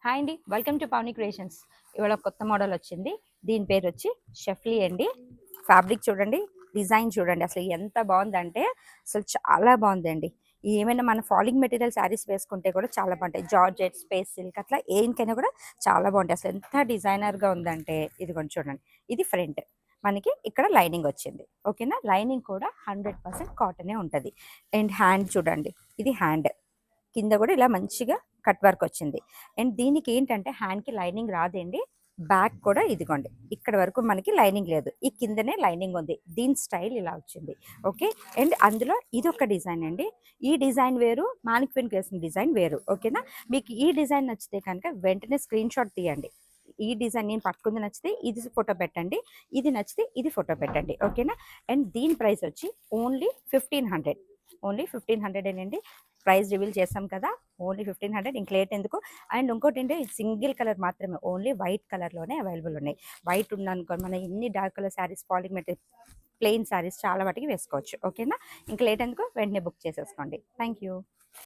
Hi అండి, welcome to పవని creations. ఇవాళ కొత్త మోడల్ వచ్చింది. దీని పేరు వచ్చి షెఫ్లీ అండి. ఫ్యాబ్రిక్ చూడండి, డిజైన్ చూడండి, అసలు ఎంత బాగుందంటే అసలు చాలా బాగుందండి. ఏమైనా మన ఫాలింగ్ మెటీరియల్ శారీస్ వేసుకుంటే కూడా చాలా బాగుంటాయి. జార్జెట్, స్పేస్ సిల్క్ అట్లా ఏనికైనా కూడా చాలా బాగుంటాయి. అసలు ఎంత డిజైనర్గా ఉందంటే ఇది కొంచెం చూడండి. ఇది ఫ్రంట్, మనకి ఇక్కడ లైనింగ్ వచ్చింది. ఓకేనా, లైనింగ్ కూడా 100% కాటనే ఉంటుంది. అండ్ హ్యాండ్ చూడండి, ఇది హ్యాండ్ కింద కూడా ఇలా మంచిగా కట్ వర్క్ వచ్చింది. అండ్ దీనికి ఏంటంటే హ్యాండ్కి లైనింగ్ రాదండి. బ్యాక్ కూడా ఇదిగోండి, ఇక్కడ వరకు మనకి లైనింగ్ లేదు, ఈ కిందనే లైనింగ్ ఉంది. దీని స్టైల్ ఇలా వచ్చింది. ఓకే, అండ్ అందులో ఇది ఒక డిజైన్ అండి. ఈ డిజైన్ వేరు, మానిక్విన్ వేసిన డిజైన్ వేరు. ఓకేనా, మీకు ఈ డిజైన్ నచ్చితే కనుక వెంటనే స్క్రీన్ షాట్ తీయండి. ఈ డిజైన్ నేను పట్టుకుంది నచ్చితే ఇది ఫోటో పెట్టండి, ఇది నచ్చితే ఇది ఫోటో పెట్టండి. ఓకేనా, అండ్ దీని ప్రైస్ వచ్చి ఓన్లీ 1500. ఓన్లీ 1500 అండి. ప్రైస్ రివీల్ చేస్తాం కదా, ఓన్లీ 1500. ఇంక లేట్ ఎందుకు. అండ్ ఇంకోటి ఏంటి, సింగిల్ కలర్ మాత్రమే, ఓన్లీ వైట్ కలర్లోనే అవైలబుల్ ఉన్నాయి. వైట్ ఉందనుకో మనం ఎన్ని dark colour saris, polling material plain saris చాలా వాటికి వేసుకోవచ్చు. ఓకేనా, ఇంక లేట్ ఎందుకు, వెంటనే బుక్ చేసేసుకోండి. Thank you.